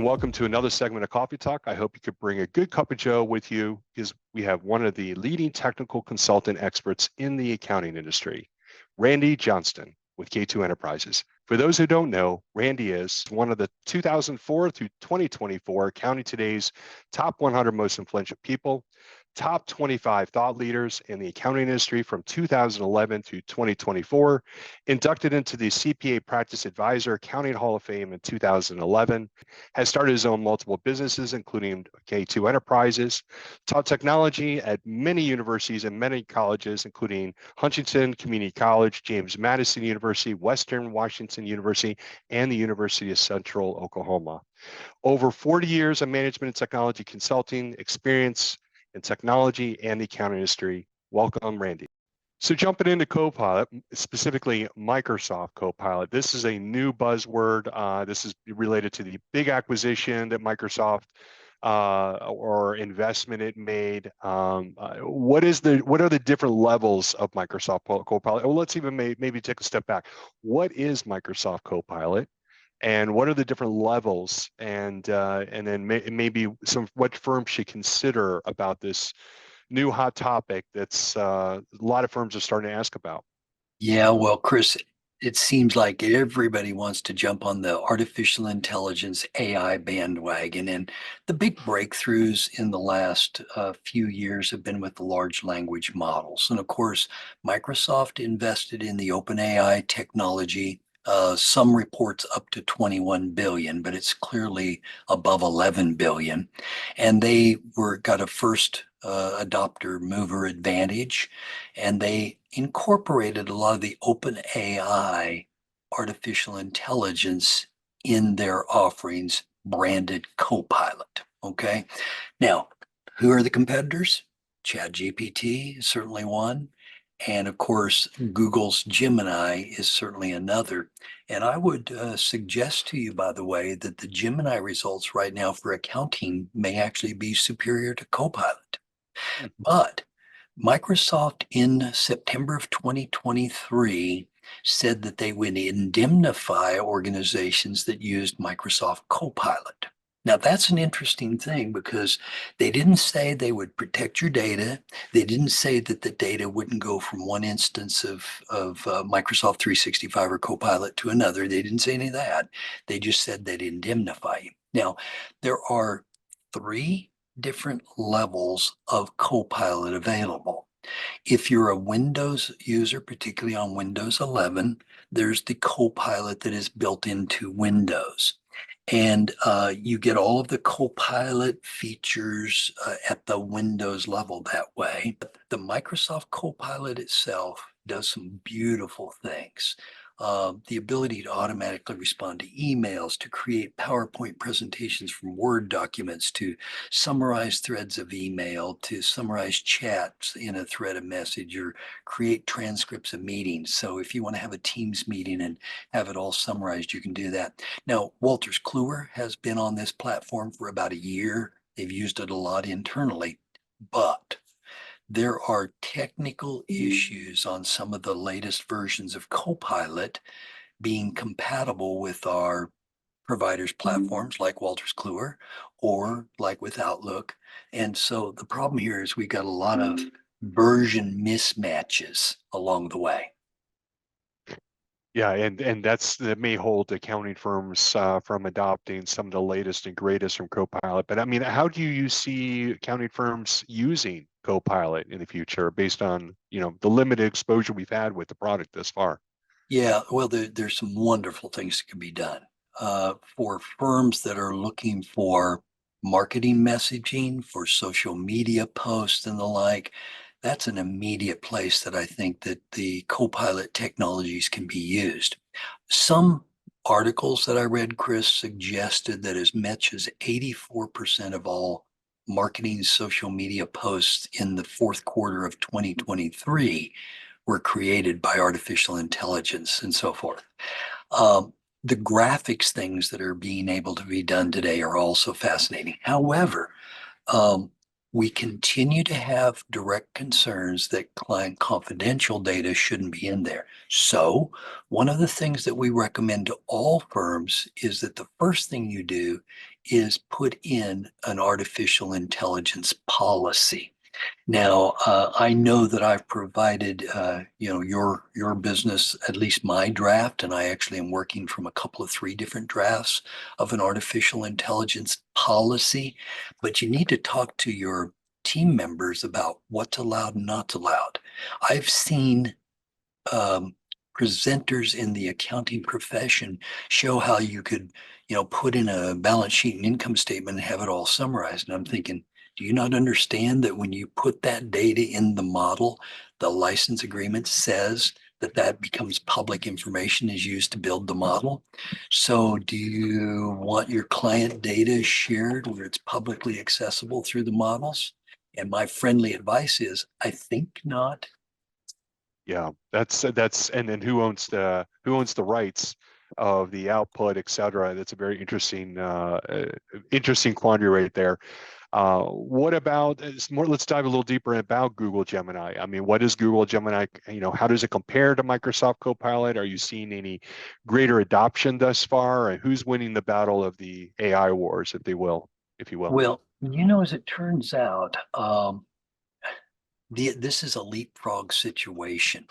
welcome to another segment of Coffee Talk. I hope you could bring a good cup of joe with you because we have one of the leading technical consultant experts in the accounting industry, Randy Johnston with K2 Enterprises. For those who don't know, Randy is one of the 2004 through 2024 Accounting Today's top 100 most influential people, top 25 thought leaders in the accounting industry from 2011 through 2024, inducted into the CPA Practice Advisor Accounting Hall of Fame in 2011, has started his own multiple businesses, including K2 Enterprises, taught technology at many universities and many colleges, including Huntington Community College, James Madison University, Western Washington University, and the University of Central Oklahoma. Over 40 years of management and technology consulting experience in technology and the accounting industry. Welcome, Randy. So jumping into Copilot, specifically Microsoft Copilot, this is a new buzzword. This is related to the big acquisition that Microsoft or investment it made. What are the different levels of Microsoft Copilot? Well, let's even maybe take a step back. What is Microsoft Copilot? And what are the different levels, and then maybe what firms should consider about this new hot topic that's a lot of firms are starting to ask about? Yeah, well, Chris, it seems like everybody wants to jump on the artificial intelligence AI bandwagon, and the big breakthroughs in the last few years have been with the large language models. And of course, Microsoft invested in the OpenAI technology. Some reports up to 21 billion, but it's clearly above 11 billion. And they got a first adopter mover advantage, and they incorporated a lot of the OpenAI artificial intelligence in their offerings, branded Copilot. Okay. Now, who are the competitors? ChatGPT is certainly one. And of course, Google's Gemini is certainly another. And I would suggest to you, by the way, that the Gemini results right now for accounting may actually be superior to Copilot. But Microsoft in September of 2023 said that they would indemnify organizations that used Microsoft Copilot. Now, that's an interesting thing because they didn't say they would protect your data. They didn't say that the data wouldn't go from one instance of Microsoft 365 or Copilot to another. They didn't say any of that. They just said they'd indemnify you. Now, there are 3 different levels of Copilot available. If you're a Windows user, particularly on Windows 11, there's the Copilot that is built into Windows. And you get all of the Copilot features at the Windows level that way. The Microsoft Copilot itself does some beautiful things. The ability to automatically respond to emails, to create PowerPoint presentations from Word documents, to summarize threads of email, to summarize chats in a thread of message, or create transcripts of meetings. So if you want to have a Teams meeting and have it all summarized, you can do that. Now, Wolters Kluwer has been on this platform for about a year. They've used it a lot internally, but there are technical issues on some of the latest versions of Copilot being compatible with our providers' platforms like Wolters Kluwer or like with Outlook. And so the problem here is we've got a lot of version mismatches along the way. Yeah, and that may hold accounting firms from adopting some of the latest and greatest from Copilot. But I mean, how do you see accounting firms using Copilot in the future based on, the limited exposure we've had with the product thus far? Yeah, well, there's some wonderful things that can be done for firms that are looking for marketing messaging, for social media posts and the like. That's an immediate place that I think that the Copilot technologies can be used. Some articles that I read, Chris, suggested that as much as 84% of all marketing social media posts in the fourth quarter of 2023 were created by artificial intelligence and so forth. The graphics things that are being able to be done today are also fascinating. However, we continue to have direct concerns that client confidential data shouldn't be in there. So one of the things that we recommend to all firms is that the first thing you do is put in an artificial intelligence policy. Now, I know that I've provided, your business at least my draft, and I actually am working from a couple of three different drafts of an artificial intelligence policy. But you need to talk to your team members about what's allowed and not allowed. I've seen um, presenters in the accounting profession show how you could, put in a balance sheet and income statement and have it all summarized. And I'm thinking, do you not understand that when you put that data in the model, the license agreement says that that becomes public information is used to build the model? So do you want your client data shared where it's publicly accessible through the models? And my friendly advice is, I think not. Yeah, and then who owns the rights of the output, et cetera. That's a very interesting quandary right there. What about it's more? Let's dive a little deeper about Google Gemini. I mean, what is Google Gemini? How does it compare to Microsoft Copilot? Are you seeing any greater adoption thus far? And who's winning the battle of the AI wars, if you will? Well, as it turns out, this is a leapfrog situation.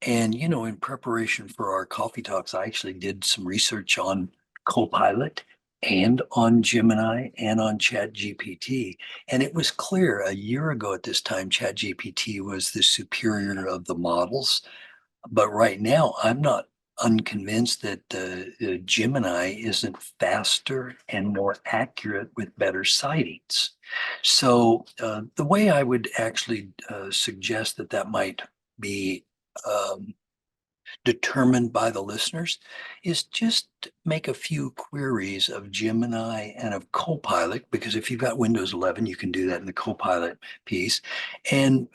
And, in preparation for our coffee talks, I actually did some research on Copilot and on Gemini and on ChatGPT. And it was clear a year ago at this time, ChatGPT was the superior of the models. But right now, I'm not unconvinced that Gemini isn't faster and more accurate with better sightings. So the way I would actually suggest that that might be um, determined by the listeners is just make a few queries of Gemini and of Copilot, because if you've got Windows 11, you can do that in the Copilot piece, and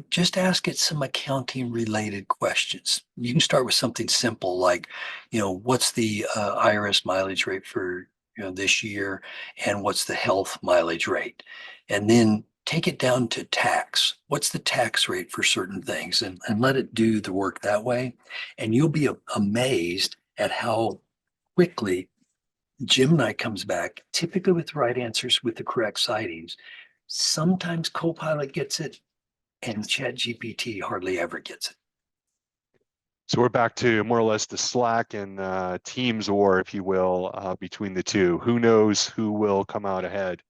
just ask it some accounting related questions. You can start with something simple like, what's the IRS mileage rate for this year, and what's the health mileage rate, and then take it down to tax. What's the tax rate for certain things, and let it do the work that way. And you'll be amazed at how quickly Gemini comes back, typically with the right answers with the correct sightings. Sometimes Copilot gets it, and ChatGPT hardly ever gets it. So we're back to more or less the Slack and Teams war, if you will, between the two. Who knows who will come out ahead?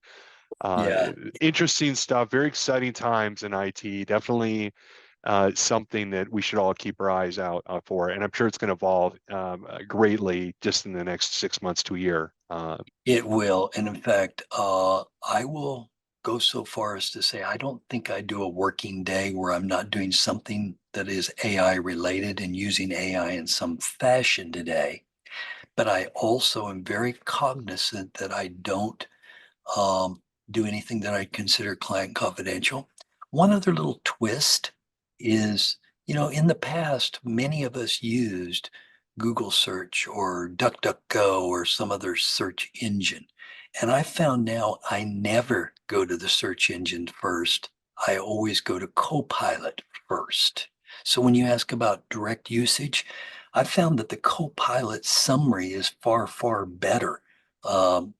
Yeah, Interesting stuff. Very exciting times in IT. Definitely something that we should all keep our eyes out for. And I'm sure it's going to evolve greatly just in the next 6 months to a year. it will. And in fact, I will go so far as to say I don't think I do a working day where I'm not doing something that is AI related and using AI in some fashion today. But I also am very cognizant that I don't um, do anything that I consider client confidential. One other little twist is, in the past, many of us used Google search or DuckDuckGo or some other search engine. And I found now I never go to the search engine first. I always go to Copilot first. So when you ask about direct usage, I found that the Copilot summary is far, far better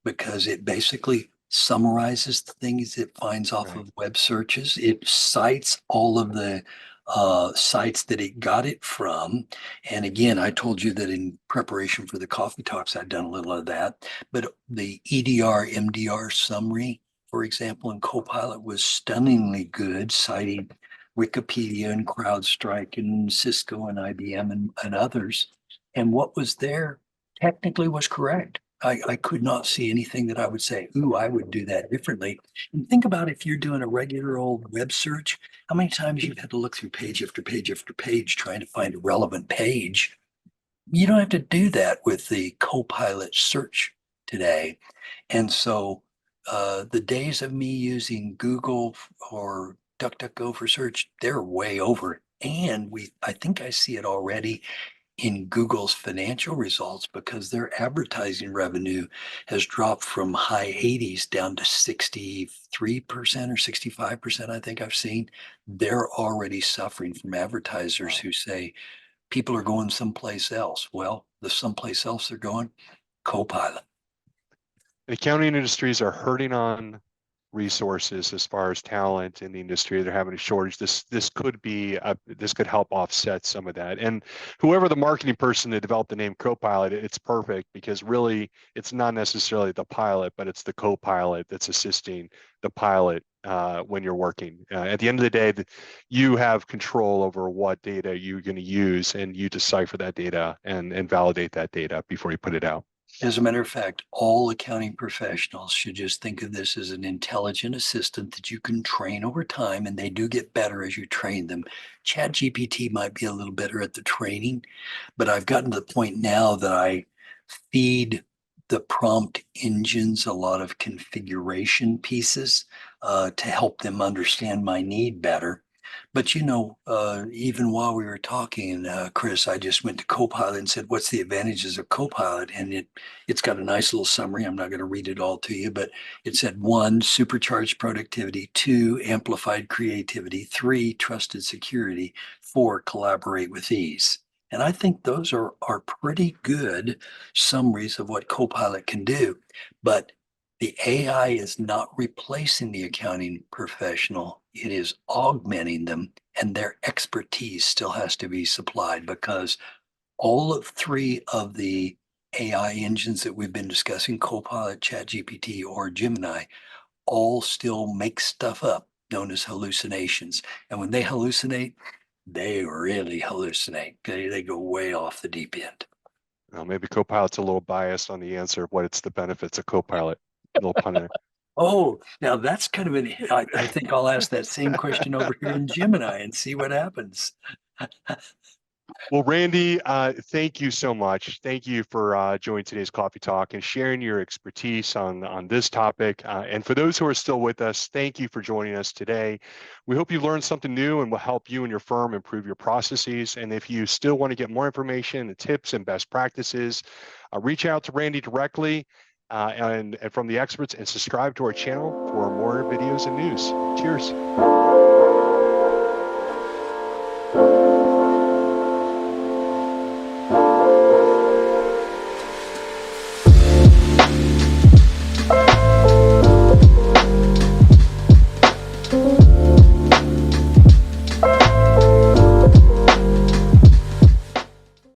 because it basically summarizes the things it finds off Right. of web searches. It cites all of the sites that it got it from. And again, I told you that in preparation for the coffee talks, I'd done a little of that. But the EDR, MDR summary, for example, in Copilot was stunningly good, citing Wikipedia and CrowdStrike and Cisco and IBM and others. And what was there technically was correct. I could not see anything that I would say, ooh, I would do that differently. And think about if you're doing a regular old web search, how many times you've had to look through page after page after page trying to find a relevant page. You don't have to do that with the Copilot search today. And so the days of me using Google or DuckDuckGo for search, they're way over. And I think I see it already in Google's financial results because their advertising revenue has dropped from high 80s down to 63% or 65%, I think I've seen. They're already suffering from advertisers Wow. who say people are going someplace else. Well, the someplace else they're going, Copilot. accounting industries are hurting on resources as far as talent in the industry. They're having a shortage. This could be this could help offset some of that. And whoever the marketing person that developed the name Copilot, it's perfect because really it's not necessarily the pilot, but it's the co-pilot that's assisting the pilot when you're working. At the end of the day, you have control over what data you're going to use, and you decipher that data and validate that data before you put it out. As a matter of fact, all accounting professionals should just think of this as an intelligent assistant that you can train over time, and they do get better as you train them. ChatGPT might be a little better at the training, but I've gotten to the point now that I feed the prompt engines a lot of configuration pieces to help them understand my need better. But even while we were talking, Chris, I just went to Copilot and said, "What's the advantages of Copilot?" And it's got a nice little summary. I'm not going to read it all to you, but it said 1, supercharged productivity; 2, amplified creativity; 3, trusted security; 4, collaborate with ease. And I think those are pretty good summaries of what Copilot can do. But the AI is not replacing the accounting professional. It is augmenting them, and their expertise still has to be supplied because all of 3 of the AI engines that we've been discussing, Copilot, ChatGPT, or Gemini, all still make stuff up known as hallucinations. And when they hallucinate, they really hallucinate. They go way off the deep end. Well, maybe Copilot's a little biased on the answer of what it's the benefits of Copilot. A little pun there. Oh, now that's kind of I think I'll ask that same question over here in Gemini and see what happens. Well, Randy, thank you so much. Thank you for joining today's Coffee Talk and sharing your expertise on this topic. And for those who are still with us, thank you for joining us today. We hope you learned something new and will help you and your firm improve your processes. And if you still want to get more information and tips and best practices, reach out to Randy directly and from the experts, and subscribe to our channel for more videos and news. Cheers.